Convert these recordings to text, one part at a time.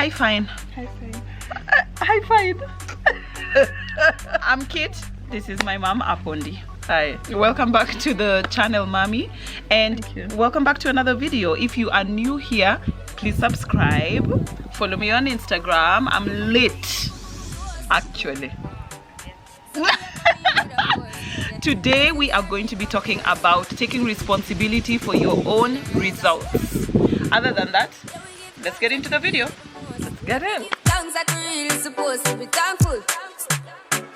Hi, fine. Hi, fine. Hi, fine. I'm Kitt. This is my mom, Apondi. Hi. Welcome back to the channel, Mommy, and welcome back to another video. If you are new here, please subscribe. Follow me on Instagram. I'm lit, actually. Today we are going to be talking about taking responsibility for your own results. Other than that, let's get into the video. Let's get in. Tongues that we really supposed to be thankful.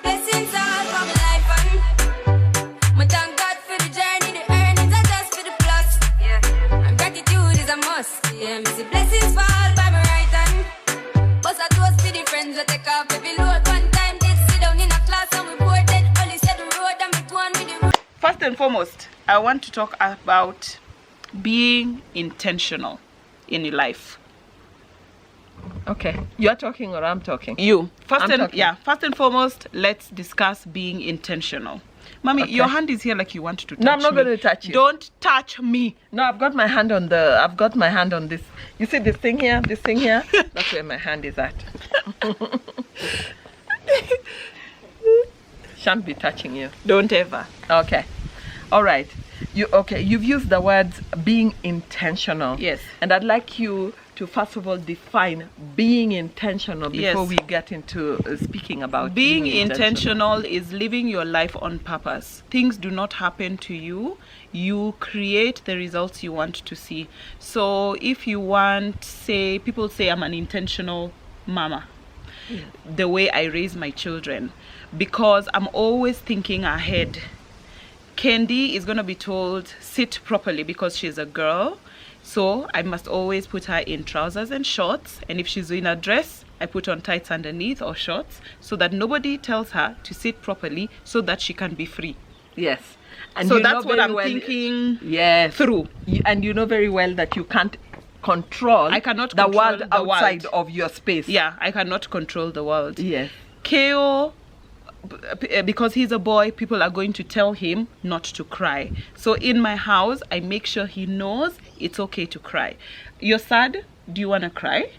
Blessings all for my life and my thank God for the journey, the earnings are just for the plus. Yeah, and gratitude is a must. Yeah, me see blessings fall by my right hand. But I toast for the friends that take off every load. One time did sit down in a class and we boarded. Only said the road and me go on with the road. First and foremost, I want to talk about being intentional in your life. Okay. You're talking or I'm talking? You. First talking. and foremost, let's discuss being intentional. Mommy, Okay. your hand is here like you want to touch me. No, I'm not going to touch you. Don't touch me. No, I've got my hand on this. You see this thing here? This thing here? That's where my hand is at. Shan't be touching you. Don't ever. Okay. All right. You've used the words being intentional. Yes. And I'd like you to first of all define being intentional before Yes. we get into speaking about Being intentional is living your life on purpose. Things do not happen to you. You create the results you want to see. So if you want, say, people say I'm an intentional mama. Yeah. The way I raise my children, because I'm always thinking ahead. Kendi is going to be told sit properly because she's a girl, so I must always put her in trousers and shorts, and if she's in a dress I put on tights underneath or shorts so that nobody tells her to sit properly so that she can be free. Yes. And So you that's know what very I'm well, thinking yes, through. And you know very well that you can't control I cannot the control world the outside world. of your space. Yeah, I cannot control the world. Yes. Keyo, because he's a boy, people are going to tell him not to cry. So in my house, I make sure he knows it's okay to cry. You're sad? Do you want to cry?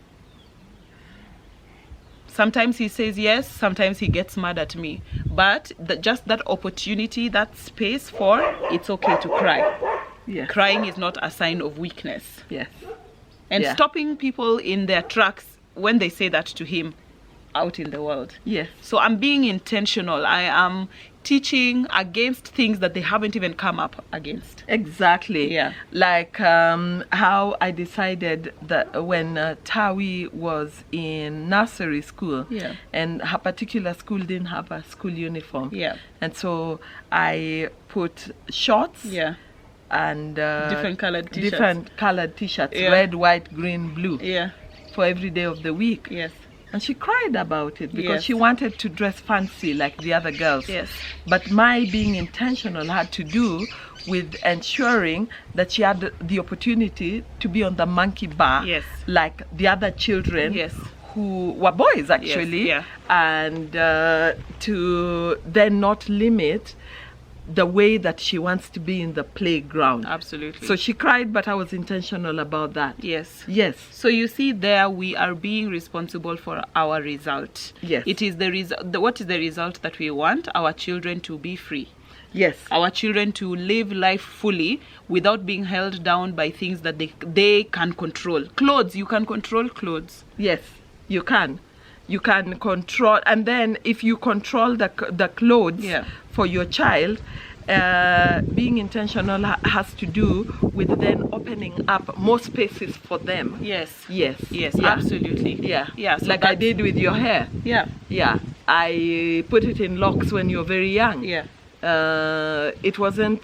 Sometimes he says yes, sometimes he gets mad at me. But just that opportunity, that space for it's okay to cry. Yes. Crying is not a sign of weakness. Yes. And Yeah. stopping people in their tracks when they say that to him out in the world. Yes. So I'm being intentional. I am teaching against things that they haven't even come up against. Exactly. Yeah. Like how I decided that when Tawi was in nursery school, Yeah. and her particular school didn't have a school uniform. Yeah. And so I put shorts. Yeah. And Different colored t-shirts. different colored t-shirts, Yeah. red, white, green, blue, Yeah. for every day of the week. Yes. And she cried about it because Yes. she wanted to dress fancy like the other girls. Yes. But my being intentional had to do with ensuring that she had the opportunity to be on the monkey bar, Yes. like the other children, Yes. who were boys actually, yeah. and to then not limit the way that she wants to be in the playground. Absolutely. So she cried, but I was intentional about that. yes. Yes. So you see there, we are being responsible for our result. Yes. It is what is the result that we want? Our children to be free. Yes. Our children to live life fully without being held down by things that they can control. Clothes, you can control clothes. Yes, you can. You can control, and then if you control the clothes Yeah. for your child, being intentional has to do with then opening up more spaces for them. Yes. Yes. Yes, Yeah. absolutely. Yeah. Yeah. So Like I did with your hair. Yeah. Yeah. I put it in locks when you were very young. Yeah. It wasn't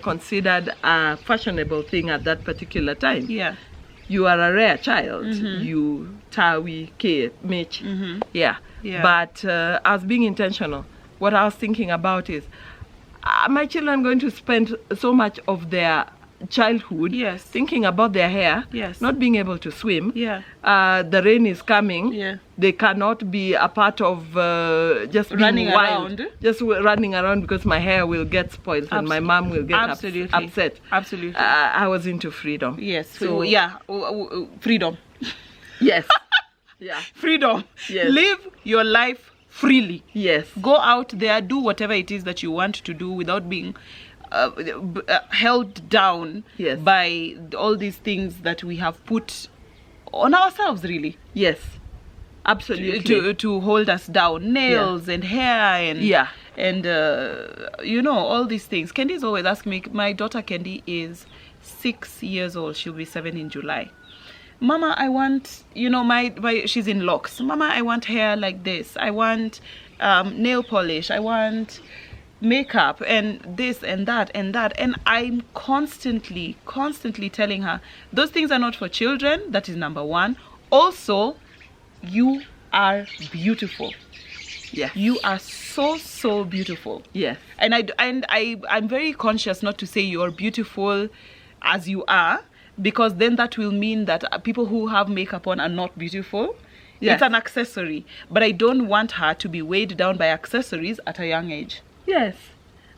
considered a fashionable thing at that particular time. Yeah. You are a rare child. You, Tawi, Kate, Mitch. Yeah. Yeah. But I was being intentional. What I was thinking about is, my children are going to spend so much of their childhood Yes. thinking about their hair, Yes. not being able to swim. Yeah. The rain is coming. Yeah. They cannot be a part of just being Running wild, around. just running around because my hair will get spoiled and my mom will get Absolutely. upset. Absolutely. I was into freedom. Yes. So Yeah. Freedom. yes, Yeah. Freedom. Yes. Live your life freely. Yes. Go out there, do whatever it is that you want to do without being held down Yes. by all these things that we have put on ourselves, really. Yes. Absolutely. To hold us down, nails and hair and and you know, all these things. Kendi's always asking me. My daughter Kendi is 6 years old. She'll be 7 in July. Mama, I want, you know, she's in locks. Mama, I want hair like this. I want nail polish. I want makeup and this and that and that. And I'm constantly telling her those things are not for children. That is number one. Also, you are beautiful. Yes. You are so beautiful. Yes. And I'm very conscious not to say you're beautiful as you are, because then that will mean that people who have makeup on are not beautiful. Yes. It's an accessory, but I don't want her to be weighed down by accessories at a young age. Yes.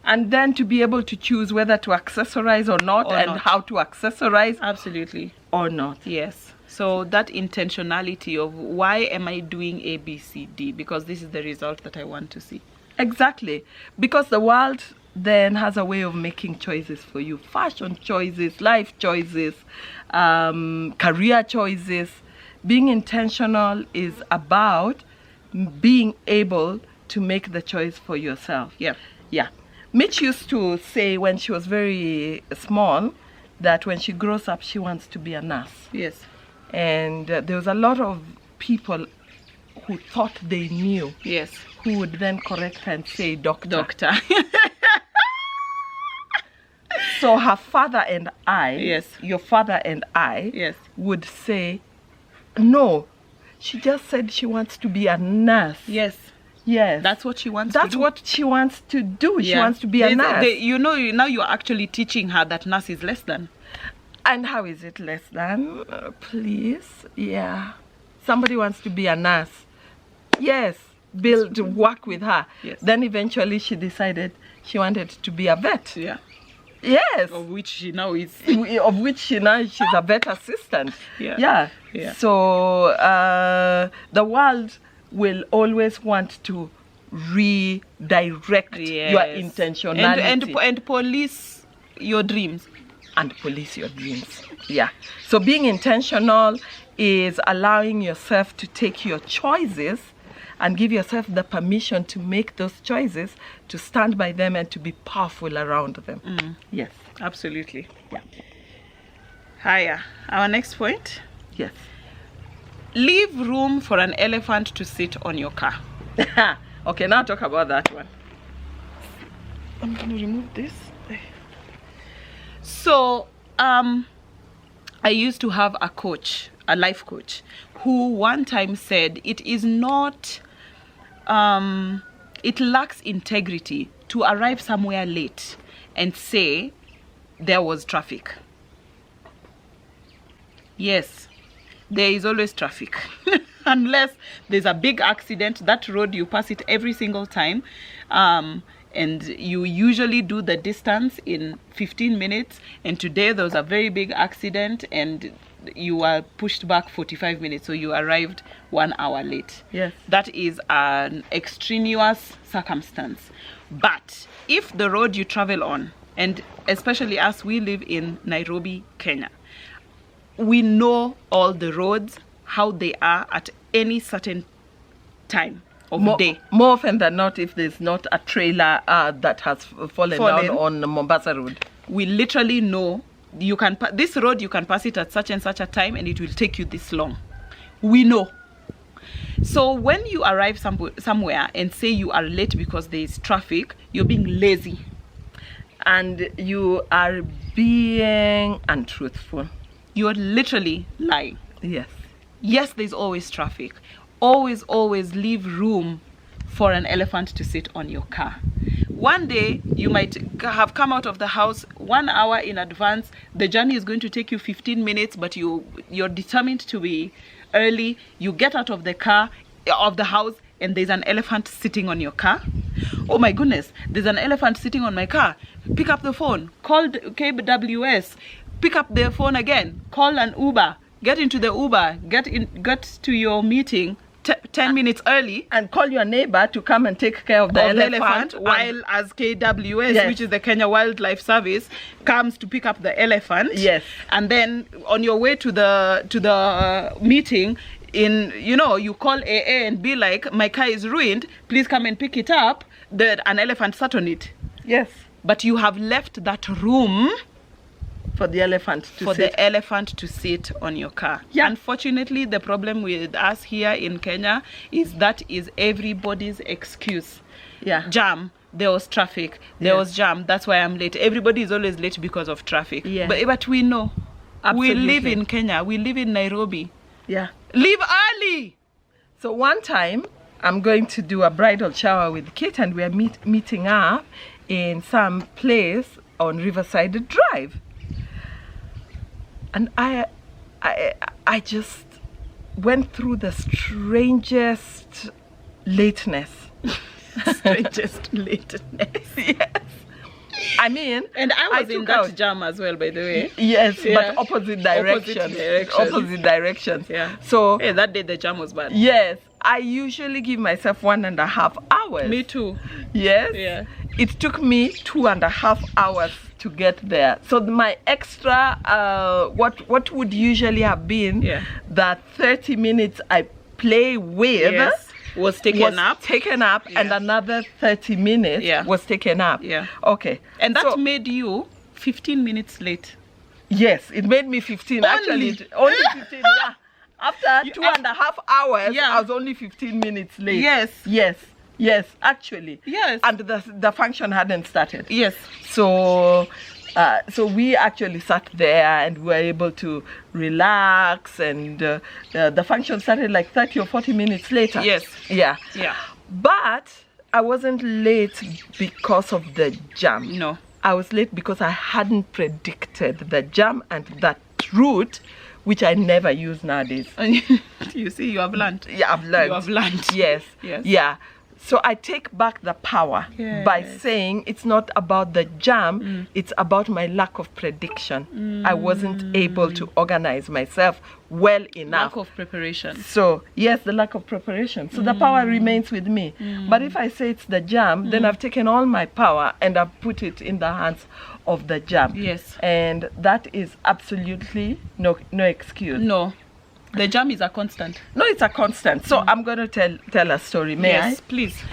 And then to be able to choose whether to accessorize or not, and how to accessorize. Absolutely. Or not. Yes. So that intentionality of why am I doing A, B, C, D? Because this is the result that I want to see. Exactly. Because the world then has a way of making choices for you. Fashion choices, life choices, career choices. Being intentional is about being able to make the choice for yourself. Yeah. Yeah. Mitch used to say when she was very small that when she grows up, she wants to be a nurse. Yes. And there was a lot of people who thought they knew. Yes. Who would then correct her and say doctor. Doctor. So her father and I, yes, your father and I, yes, would say, no, she just said she wants to be a nurse. Yes. Yes. That's what she wants to do. That's what she wants to do. Yeah. She wants to be a nurse. You know, now you're actually teaching her that nurse is less than. And how is it less than? Please. Yeah. Somebody wants to be a nurse. Yes. Work with her. Yes. Then eventually she decided she wanted to be a vet. Yeah. Yes. Of which she now is. Of which she's a vet assistant. Yeah. Yeah. Yeah. So the world will always want to redirect your intentionality. And police your dreams. And police your dreams. Yeah. So being intentional is allowing yourself to take your choices and give yourself the permission to make those choices, to stand by them and to be powerful around them. Mm. Yes. Absolutely. Yeah. Hiya. Our next point. Yes. Leave room for an elephant to sit on your car. Okay, now talk about that one. I'm going to remove this. So, I used to have a coach, a life coach, who one time said it is not, it lacks integrity to arrive somewhere late and say there was traffic. Yes, there is always traffic. Unless there's a big accident, that road you pass it every single time. And you usually do the distance in 15 minutes. And today there was a very big accident and you were pushed back 45 minutes. So you arrived 1 hour late. Yes. That is an extraneous circumstance. But if the road you travel on, and especially as we live in Nairobi, Kenya, we know all the roads, how they are at any certain time of day. More often than not, if there's not a trailer that has fallen down on Mombasa Road. We literally know you can this road you can pass it at such and such a time and it will take you this long. We know. So when you arrive somewhere and say you are late because there is traffic, you're being lazy. And you are being untruthful. You're literally lying. Yes. Yes, there's always traffic. Always leave room for an elephant to sit on your car. One day, you might have come out of the house 1 hour in advance. The journey is going to take you 15 minutes, but you're determined to be early. You get out of the house, and there's an elephant sitting on your car. Oh my goodness, there's an elephant sitting on my car. Pick up the phone, call KWS, pick up the phone again, call an Uber, get into the Uber, get to your meeting 10 minutes early, and call your neighbor to come and take care of the elephant, while as KWS, Yes. which is the Kenya Wildlife Service, comes to pick up the elephant. Yes. And then on your way to the meeting, you call AA and be like, my car is ruined, please come and pick it up. An elephant sat on it. Yes. But you have left that room For the elephant to sit. On your car. Yeah. Unfortunately, the problem with us here in Kenya is that is everybody's excuse. Yeah. Jam. There was traffic. There was jam. That's why I'm late. Everybody is always late because of traffic. Yeah. But we know. Absolutely. We live in Kenya. We live in Nairobi. Yeah. Leave early. So one time, I'm going to do a bridal shower with Kitt, and we're meeting up in some place on Riverside Drive. And I just went through the strangest lateness. Strangest lateness. Yes. I mean, And I was in took that out- jam as well, by the way. Yes, Yeah. but opposite directions. Opposite directions. Yeah. So Hey, that day the jam was bad. yes, I usually give myself 1.5 hours. Me too. Yes. Yeah. It took me 2.5 hours to get there. So my extra, what would usually have been that 30 minutes I play with was taken up. and another 30 minutes was taken up. Yeah. Okay. And that So- made you 15 minutes late. Yes, it made me 15. Actually, only 15. Yeah. After 2.5 hours, Yeah. I was only 15 minutes late. Yes. Yes, actually. Yes. And the function hadn't started. Yes. So we actually sat there and we were able to relax, and the function started like 30 or 40 minutes later. Yes. Yeah. Yeah. But I wasn't late because of the jam. No. I was late because I hadn't predicted the jam and that route, which I never use nowadays. You see, you have learned. Yeah, I've learned. You have learned. Yes. Yes. Yeah. So I take back the power by Yes. saying it's not about the jam, it's about my lack of prediction. I wasn't able to organize myself well enough. Lack of preparation. So, yes, the lack of preparation. So the power remains with me. But if I say it's the jam, then I've taken all my power and I've put it in the hands of the jam. Yes. And that is absolutely no excuse. No. The jam is a constant. No, it's a constant. So I'm going to tell a story. May I? Yes, please.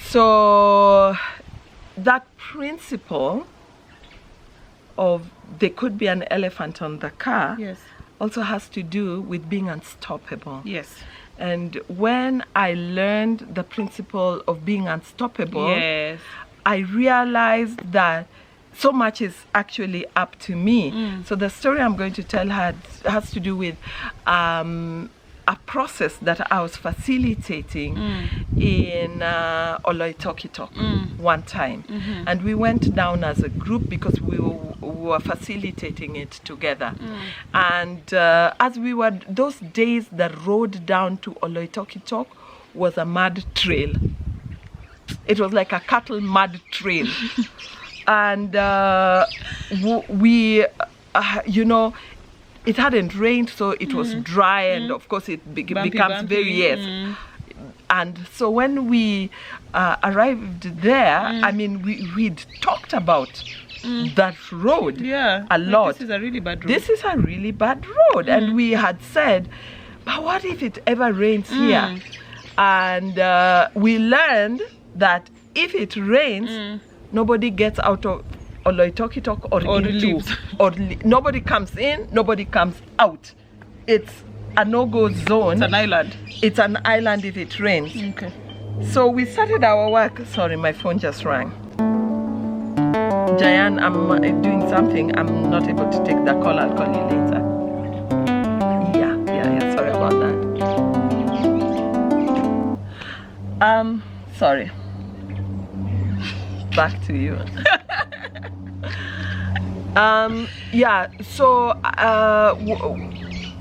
So that principle of there could be an elephant on the car Yes. also has to do with being unstoppable. Yes. And when I learned the principle of being unstoppable, Yes. I realized that so much is actually up to me. So the story I'm going to tell has to do with a process that I was facilitating in Oloitokitok one time. And we went down as a group because we were facilitating it together. And as we were, those days, the road down to Oloitokitok was a mud trail. It was like a cattle mud trail. And we, it hadn't rained, so it was dry, and of course it becomes very, And so when we arrived there, I mean, we'd talked about that road a lot. This is a really bad road. This is a really bad road. And we had said, but what if it ever rains here? And we learned that if it rains, nobody gets out of Oloitokitok or leaves. Nobody comes in, nobody comes out. It's a no-go zone. It's an island. It's an island if it rains. Okay. So we started our work. Sorry, my phone just rang. Jayan, I'm doing something. I'm not able to take the call. I'll call you later. Yeah. Sorry about that. Sorry. Back to you. So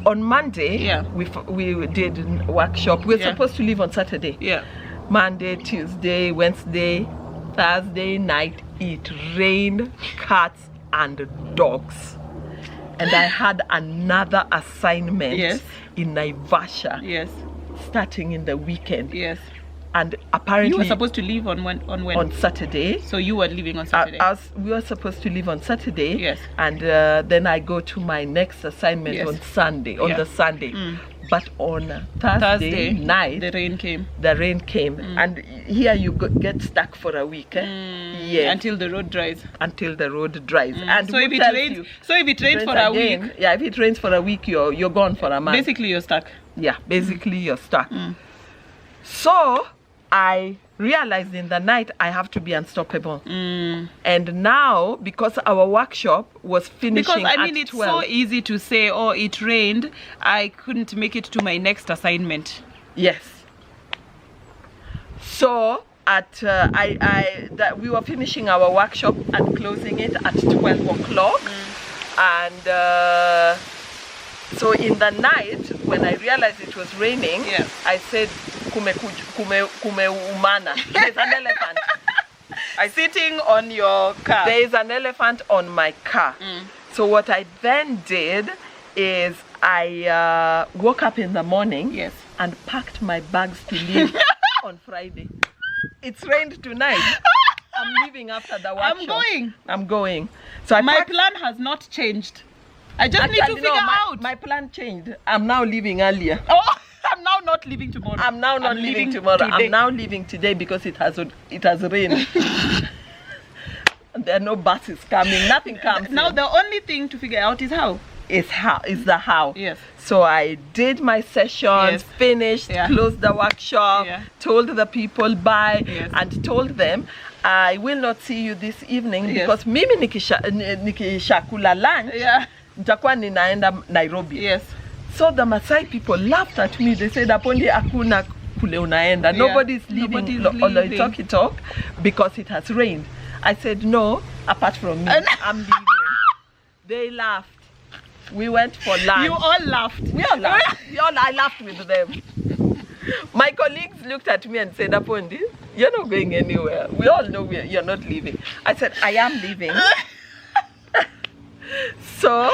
on Monday, we did a workshop. We were supposed to leave on Saturday. Yeah. Monday, Tuesday, Wednesday, Thursday night, it rained cats and dogs. and I had another assignment Yes. in Naivasha Yes. starting in the weekend. Yes. And apparently You were supposed to leave on when? on Saturday. So you were leaving on Saturday. We were supposed to leave on Saturday. Yes. And then I go to my next assignment Yes. on Sunday, on Yeah. the Sunday. But on Thursday Thursday night, the rain came. and here you get stuck for a week. Yeah, Until the road dries. until the road dries. And So who if it tells rains, you? for a Again, week, yeah, if it rains for a week, you're gone for a month. basically you're stuck. Yeah, basically you're stuck. So I realized in the night I have to be unstoppable. And now, because our workshop was finishing Because I mean, at it's 12. so easy to say, oh, it rained, I couldn't make it to my next assignment. Yes. So at we were finishing our workshop and closing it at 12 o'clock. And so in the night, when I realized it was raining, Yes. I said, kume umana. There's an elephant. Sitting on your car. There is an elephant on my car. So what I then did is I woke up in the morning Yes. and packed my bags to leave on Friday. It's rained tonight. I'm leaving after the workshop. I'm going. So My packed- plan has not changed. I just need to Actually, figure no, out. My plan changed. I'm now leaving earlier. Oh, I'm now not leaving tomorrow. I'm now not leaving tomorrow. Today. I'm now leaving today because it has rained. There are no buses coming. Nothing comes. Now in. the only thing to figure out is how. Is the how. Yes. So I did my sessions, Yes. finished, Yeah. closed the workshop, Yeah. told the people bye, Yes. and told them I will not see you this evening Yes. because mimi nikishakula lunch Yeah. nitakuwa ninaenda Nairobi. Yes. So the Maasai people laughed at me. They said, "Apondi akuna kule unaenda. Yeah. Nobody's leaving Nobody's Oloitokitok because it has rained." I said, "No, apart from me, I'm leaving." They laughed. We went for lunch. You all laughed. We all laughed. I laughed with them. My colleagues looked at me and said, "Apondi, you're not going anywhere. We all know you're not leaving." I said, "I am leaving." So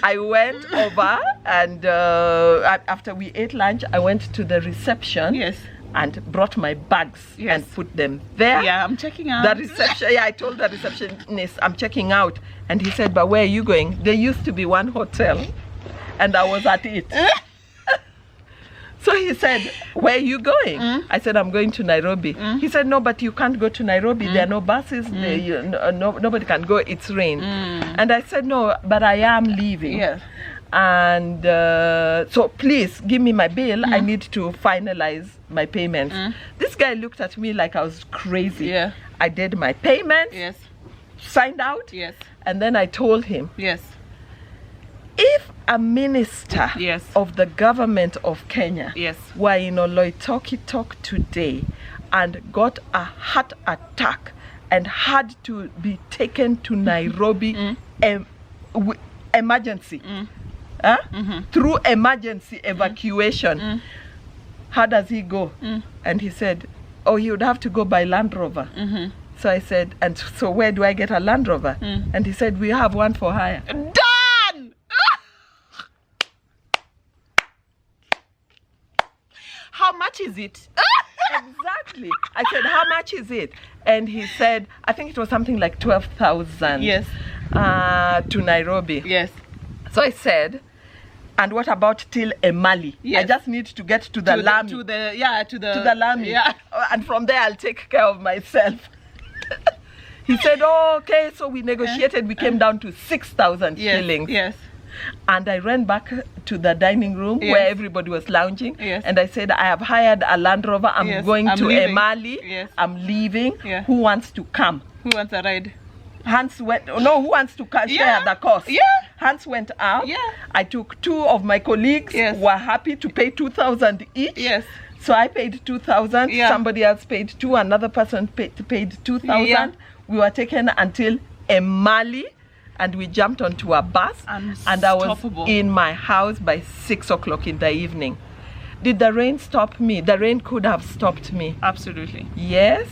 I went over and after we ate lunch, I went to the reception. Yes. And brought my bags Yes. and put them there. Yeah, I'm checking out. The reception, I told the receptionist I'm checking out, and he said, "But where are you going?" There used to be one hotel, and I was at it. So he said, "Where are you going?" I said, "I'm going to Nairobi." He said, "No, but you can't go to Nairobi. There are no buses. Nobody can go. It's rain." And I said, "No, but I am leaving." Yes. And so please give me my bill. I need to finalize my payments. This guy looked at me like I was crazy. Yeah. I did my payments, Yes. signed out, Yes. and then I told him, Yes. if a minister Yes. of the government of Kenya Yes. were in Oloitokitok today and got a heart attack and had to be taken to Nairobi emergency, through emergency evacuation, how does he go? And he said, "Oh, he would have to go by Land Rover." So I said, "And so where do I get a Land Rover?" And he said, "We have one for hire." Done! How much is it? Exactly. I said, "How much is it?" And he said, I think it was something like 12,000. Yes. To Nairobi. Yes. So I said, "And what about till Emali? Yes. I just need to get to the Lami. To the Lami. Yeah. And from there I'll take care of myself." He said, "Oh, okay." So we negotiated. We came down to 6,000 Yes. shillings. Yes. And I ran back to the dining room Yes. where everybody was lounging. Yes. And I said, "I have hired a Land Rover. I'm Yes, going I'm to leaving." Emali. Yes. I'm leaving. Yeah. Who wants to come?" Who wants a ride? Hans went, no, who wants to share Yeah. the cost? Yeah. Hans went out. Yeah. I took 2 of my colleagues Yes. who were happy to pay 2,000 each. Yes. So I paid 2,000. Yeah. Somebody else paid 2. Another person paid 2,000. Yeah. We were taken until Emali, and we jumped onto a bus. And I was Unstoppable. in my house by 6 o'clock in the evening. Did the rain stop me? The rain could have stopped me. Absolutely. Yes,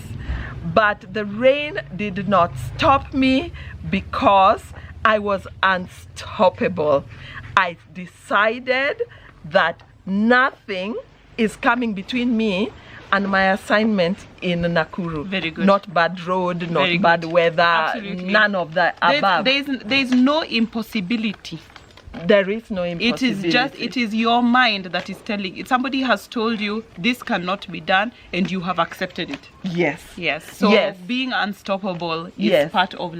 but the rain did not stop me because I was unstoppable. I decided that nothing is coming between me and my assignment in Nakuru. Very good. Not bad road, not Very bad good. weather, Absolutely. none of the above. There's no impossibility. There is no impossibility. It is your mind that is telling it. Somebody has told you this cannot be done and you have accepted it. Yes. Yes. So Yes. being unstoppable is Yes. part of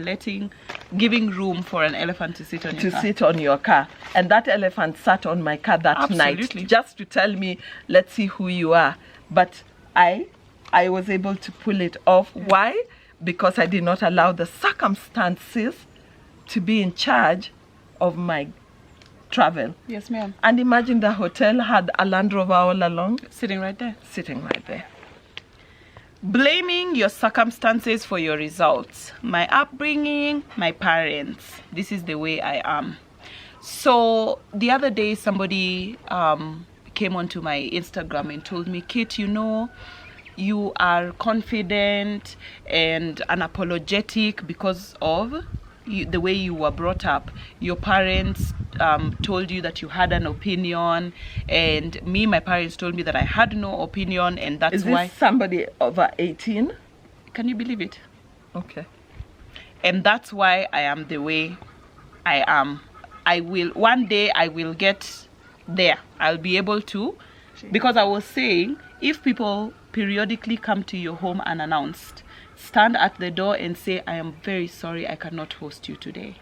giving room for an elephant to sit on your car. Sit on your car. And that elephant sat on my car that Absolutely. night just to tell me, let's see who you are. But I was able to pull it off. Why? Because I did not allow the circumstances to be in charge of my travel. Yes, ma'am. And imagine the hotel had a Land Rover all along. Sitting right there. Sitting right there. Blaming your circumstances for your results. My upbringing, my parents. This is the way I am. So the other day somebody came onto my Instagram and told me, Kitt, you are confident and unapologetic because of the way you were brought up. Your parents told you that you had an opinion, and my parents told me that I had no opinion, and that's Is this why. somebody over 18? Can you believe it? Okay. And that's why I am the way I am. One day I will get there. I'll be able to, because I was saying, if people periodically come to your home unannounced, stand at the door and say, I am very sorry, I cannot host you today.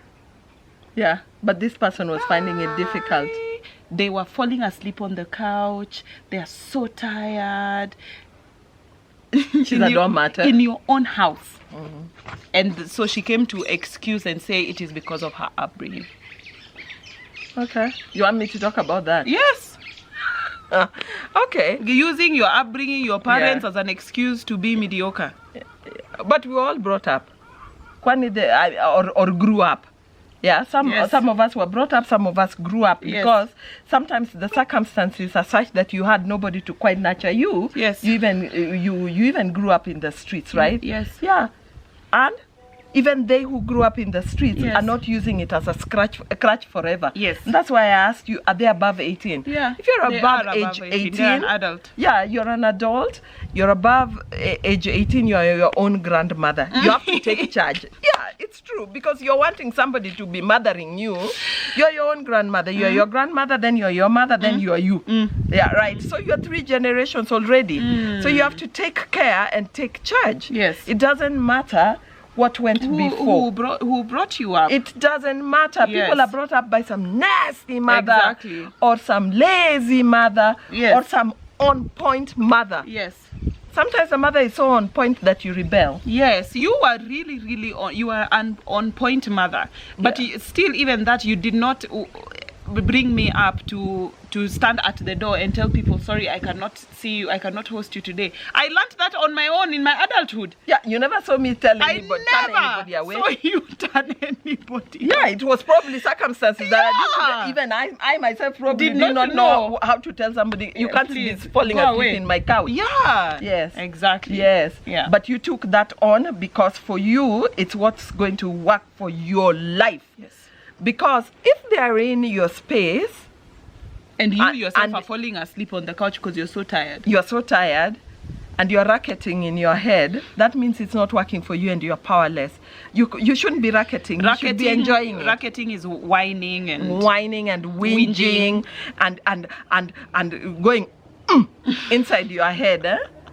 Yeah, but this person was finding it difficult. They were falling asleep on the couch. They are so tired. She's a doormatter. In your own house. And so she came to excuse and say it is because of her upbringing. Okay. You want me to talk about that? Yes. Okay. Using your upbringing, your parents as an excuse to be mediocre. But we were all brought up. Or grew up. Yeah, some of us were brought up, some of us grew up, because sometimes the circumstances are such that you had nobody to quite nurture you. Yes. You even grew up in the streets, right? Yes. Yeah. And even they who grew up in the streets are not using it as a crutch forever. Yes. And that's why I asked you, are they above 18? Yeah. If you're They above are age 18, they're an adult. Yeah, you're an adult. You're above age 18, you're your own grandmother. You have to take charge. Yeah, it's true, because you're wanting somebody to be mothering you. You're your own grandmother. You're your grandmother, then you're your mother, then you're you. Yeah, right. So you're 3 generations already. So you have to take care and take charge. Yes. It doesn't matter what went before. Who brought you up? It doesn't matter. Yes. People are brought up by some nasty mother, Exactly. or some lazy mother, Yes. or some on-point mother. Yes. Sometimes the mother is so on point that you rebel. Yes, you were really on. You were an on point mother, but still, even that, you did not bring me up to stand at the door and tell people, sorry, I cannot see you, I cannot host you today. I learned that on my own in my adulthood. Yeah, you never saw me turn I anybody away. never saw you turn anybody. Yeah, it was probably circumstances that I didn't, even I myself probably did not know how to tell somebody, you can't be falling go asleep away in my couch. Yeah. Yes. Exactly. Yes. Yeah. But you took that on because for you, it's what's going to work for your life. Yes. Because if they are in your space, and you yourself are falling asleep on the couch because you're so tired. You're so tired, and you're racketing in your head, that means it's not working for you and you're powerless. You shouldn't be racketing. You should be enjoying it. Racketing is whining and whinging and going inside your head.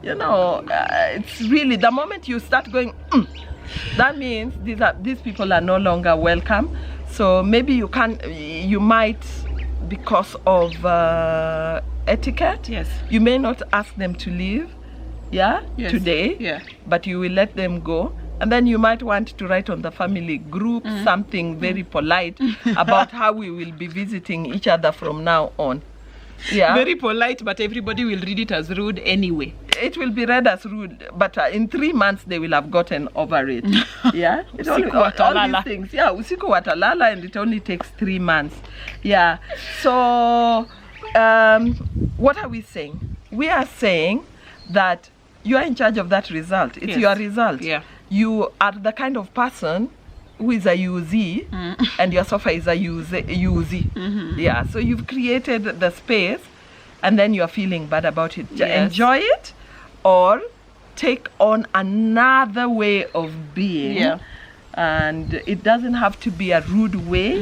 It's really the moment you start going that means these people are no longer welcome. So maybe you might, because of etiquette, you may not ask them to leave today, but you will let them go. And then you might want to write on the family group something very polite about how we will be visiting each other from now on. Yeah. Very polite, but everybody will read it as rude anyway. It will be read as rude, but in 3 months they will have gotten over it. Yeah, It's all these things. Yeah, usiku watalala, and it only takes 3 months. Yeah. So, what are we saying? We are saying that you are in charge of that result. It's your result. Yeah. You are the kind of person who is a UZ and your sofa is a UZ. Yeah, so you've created the space and then you're feeling bad about it. Yes. Enjoy it or take on another way of being. Yeah. And it doesn't have to be a rude way.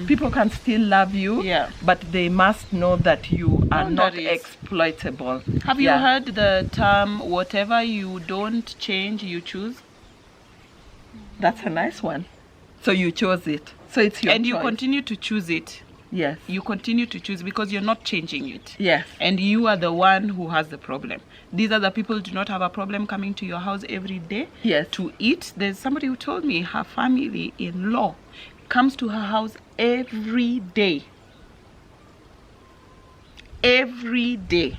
People can still love you, Yeah. but they must know that you are not Boundaries. exploitable. Have you heard the term, whatever you don't change, you choose? That's a nice one. So you chose it. So it's your And you choice. continue to choose it. Yes. You continue to choose because you're not changing it. Yes. And you are the one who has the problem. These other people do not have a problem coming to your house every day Yes. to eat. There's somebody who told me her family-in-law comes to her house every day. Every day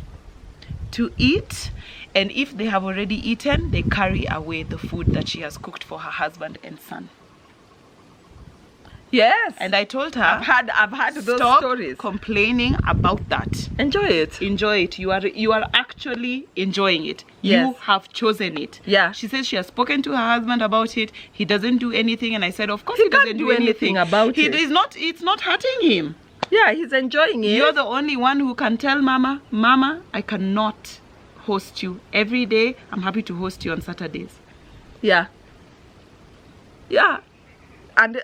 to eat. And if they have already eaten, they carry away the food that she has cooked for her husband and son. Yes. And I told her, I've had those stop stories. complaining about that. Enjoy it. Enjoy it. You are actually enjoying it. Yes. You have chosen it. Yeah. She says she has spoken to her husband about it. He doesn't do anything, and I said, of course He he doesn't can't do do anything about He it. is not. It's not hurting him. Yeah, he's enjoying it. You're the only one who can tell Mama, Mama, I cannot host you every day. I'm happy to host you on Saturdays. Yeah. Yeah. And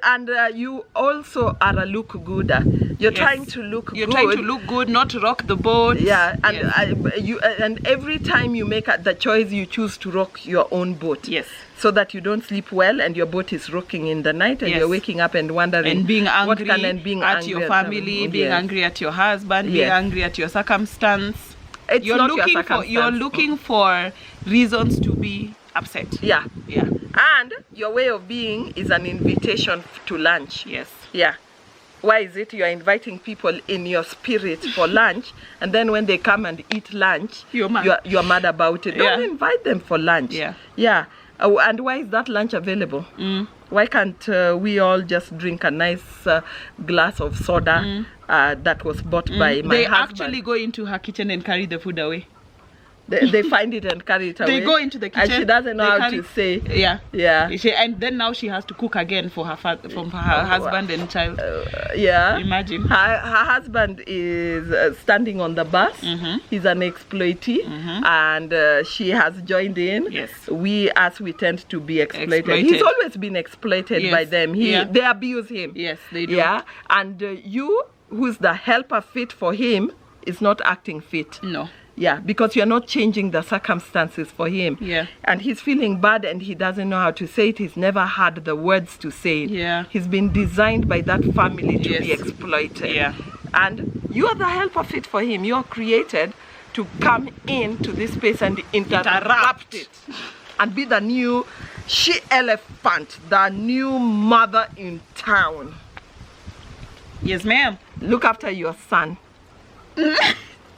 you also are a look gooder. You're Yes. trying to look You're good. trying to look good, not rock the boat. Yeah, and Yes. and every time you make the choice, you choose to rock your own boat. Yes. So that you don't sleep well, and your boat is rocking in the night, and Yes. you're waking up and wondering And being what angry can and being at angry your at family, them. being Yes. angry at your husband, being Yes. angry at your circumstance. It's You're not your looking for circumstance. reasons to be upset. Yeah, Yeah. and your way of being is an invitation to lunch. Yes. Yeah. Why is it you're inviting people in your spirit for lunch, and then when they come and eat lunch, You're mad. you're mad about it? Don't Yeah. invite them for lunch. Yeah. Yeah. And why is that lunch available? Why can't we all just drink a nice glass of soda that was bought by my They husband? actually go into her kitchen and carry the food away. They find it and carry it away. They go into the kitchen. And she doesn't know they how carry- to say. Yeah. Yeah. And then now she has to cook again for her husband and child. Yeah. Imagine. Her husband is standing on the bus. He's an exploitee, and she has joined in. Yes. We tend to be exploited. Exploited. He's always been exploited Yes. by them. Yeah. They abuse him. Yes, they do. Yeah. And you, who's the helper fit for him, is not acting fit. No. Yeah, because you're not changing the circumstances for him. Yeah. And he's feeling bad and he doesn't know how to say it. He's never had the words to say it. Yeah. He's been designed by that family to be Yes. exploited. Yeah. And you are the helper fit for him. You're created to come into this space and interrupt it. And be the new she-elephant, the new mother in town. Yes, ma'am. Look after your son.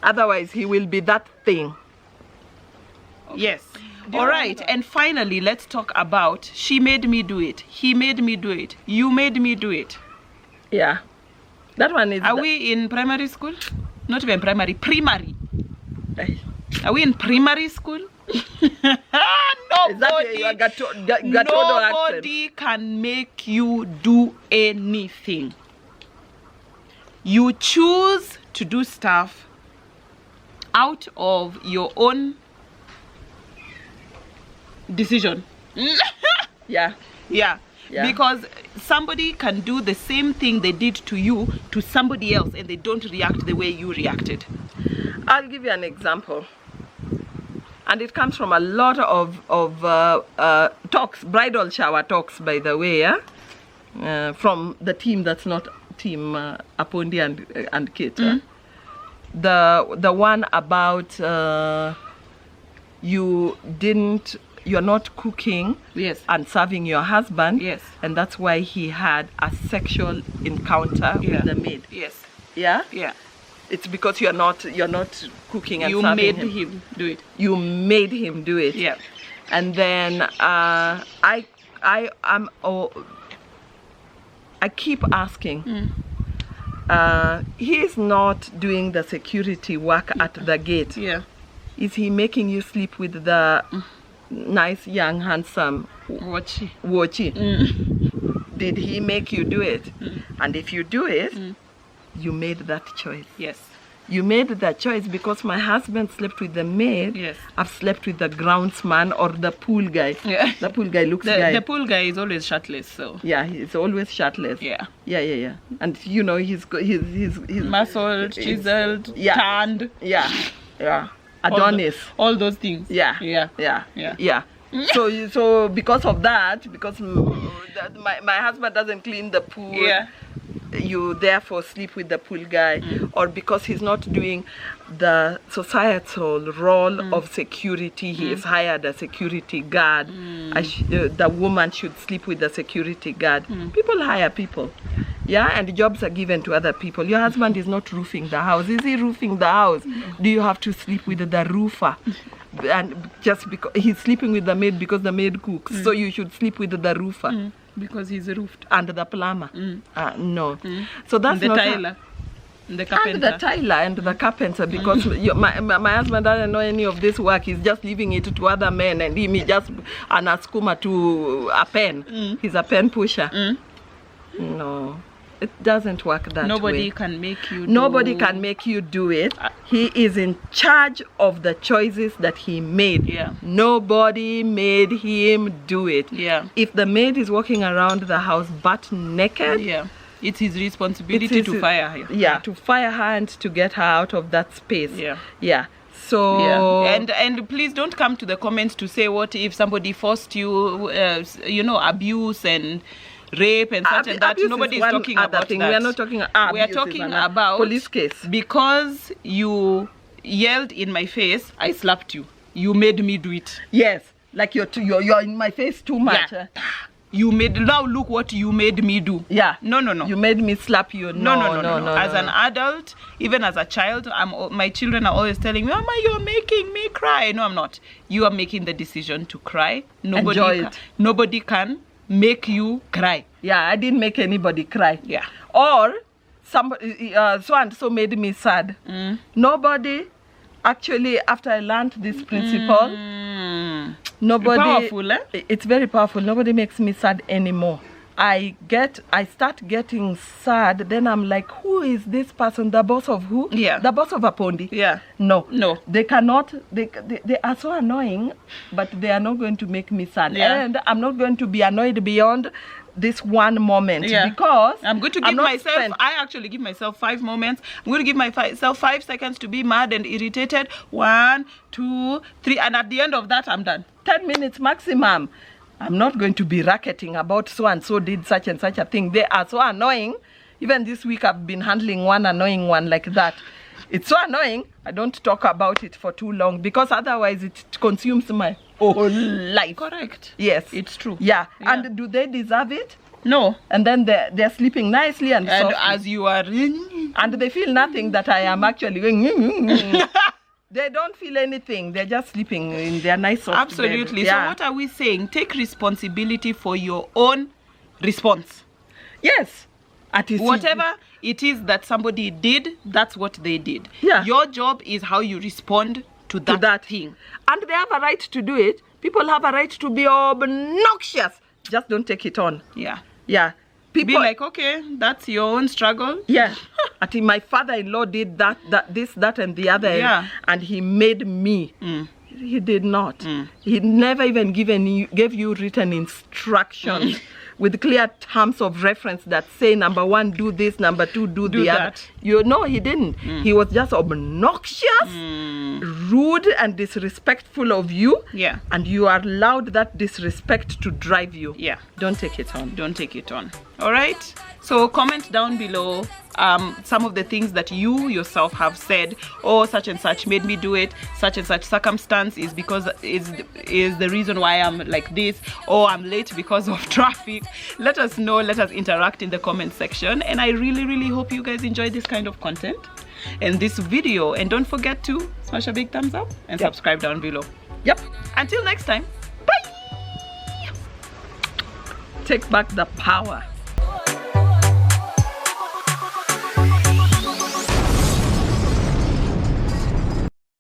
Otherwise, he will be that thing. Yes. All right. And finally, let's talk about she made me do it. He made me do it. You made me do it. Yeah. That one is... Are we in primary school? Not even primary. Primary. Are we in primary school? Is that your Gatodo accent? Nobody can make you do anything. You choose to do stuff out of your own decision. Yeah. Yeah. Yeah. Because somebody can do the same thing they did to you to somebody else and they don't react the way you reacted. I'll give you an example. And it comes from a lot of talks, bridal shower talks, by the way, yeah? From the team that's not team Apondi and Kitt. The one about you're not cooking Yes. and serving your husband. Yes. And that's why he had a sexual encounter with the maid. Yes. Yeah? Yeah. It's because you're not cooking and You serving made him. him do it. You made him do it. Yeah. And then I keep asking. He is not doing the security work at the gate. Yeah. Is he making you sleep with the nice, young, handsome Wochi, did he make you do it? And if you do it, you made that choice. Yes. You made that choice because my husband slept with the maid. Yes. I've slept with the groundsman or the pool guy. Yeah. The pool guy looks The pool guy is always shirtless, so. Yeah, he's always shirtless. Yeah. Yeah. And you know, he's Muscled, chiseled, tanned. Yeah. Adonis. All those things. Yeah. So because of that, because my husband doesn't clean the pool, you therefore sleep with the pool guy, or because he's not doing the societal role of security, he is hired a security guard. The woman should sleep with the security guard. People hire people. Yeah, and jobs are given to other people. Your husband is not roofing the house. Is he roofing the house? Do you have to sleep with the roofer? And just because he's sleeping with the maid because the maid cooks, so you should sleep with the roofer because he's roofed, and the plumber. No, so that's the not tiler, the carpenter, and the tiler and the carpenter, because my husband doesn't know any of this work. He's just leaving it to other men, and he just an askuma to a pen. He's a pen pusher. No. It doesn't work that way. Nobody can make you do... Nobody can make you do it. He is in charge of the choices that he made. Yeah. Nobody made him do it. Yeah. If the maid is walking around the house butt naked... Yeah. It's his responsibility to fire her. Yeah, to fire her and to get her out of that space. Yeah. So... Yeah. And please don't come to the comments to say, what if somebody forced you, abuse and... rape and such and that. Nobody is talking about that. We are not talking about we are talking about police case. Because you yelled in my face, I slapped you. You made me do it. Yes, like you're in my face too much. Yeah. You made, now look what you made me do. Yeah. No. You made me slap you. No. As an adult, even as a child, my children are always telling me, Mama, you're making me cry. No, I'm not. You are making the decision to cry. Nobody can make you cry. Yeah, I didn't make anybody cry. Yeah. Or somebody so and so made me sad. Nobody actually, after I learned this principle, nobody, powerful, eh? It's very powerful. Nobody makes me sad anymore. I start getting sad, then I'm like, who is this person? The boss of who? Yeah. The boss of Apondi? Yeah. No. They cannot, they are so annoying, but they are not going to make me sad. Yeah. And I'm not going to be annoyed beyond this one moment, because I'm going to give myself, I actually give myself 5 moments. I'm going to give myself 5 seconds to be mad and irritated. 1, 2, 3, and at the end of that, I'm done. 10 minutes maximum. I'm not going to be racketing about so and so did such and such a thing. They are so annoying. Even this week I've been handling one annoying one like that. It's so annoying, I don't talk about it for too long, because otherwise it consumes my whole life. Correct. Yes. It's true. Yeah. And do they deserve it? No. And then they're sleeping nicely and softly. As you are... And they feel nothing that I am actually going... They don't feel anything. They're just sleeping in their nice soft Absolutely. bed. Yeah. So what are we saying? Take responsibility for your own response. Yes. Whatever it is that somebody did, that's what they did. Yeah. Your job is how you respond to that thing. And they have a right to do it. People have a right to be obnoxious. Just don't take it on. Yeah. Yeah. People be like, okay, that's your own struggle. Yeah. I think my father-in-law did that, and the other. Yeah. And he made me. He did not. He never even gave you written instructions with clear terms of reference that say, number 1, do this, number 2, do the other. He didn't. He was just obnoxious, rude and disrespectful of you. Yeah. And you are allowed that disrespect to drive you. Yeah. Don't take it on. Don't take it on. All right. So comment down below some of the things that you yourself have said, or such and such made me do it, such and such circumstance is the reason why I'm like this, or I'm late because of traffic. Let us know. Let us interact in the comment section, and I really hope you guys enjoy this kind of content and this video. And don't forget to smash a big thumbs up and subscribe down below. Yep. Until next time, bye. Take back the power.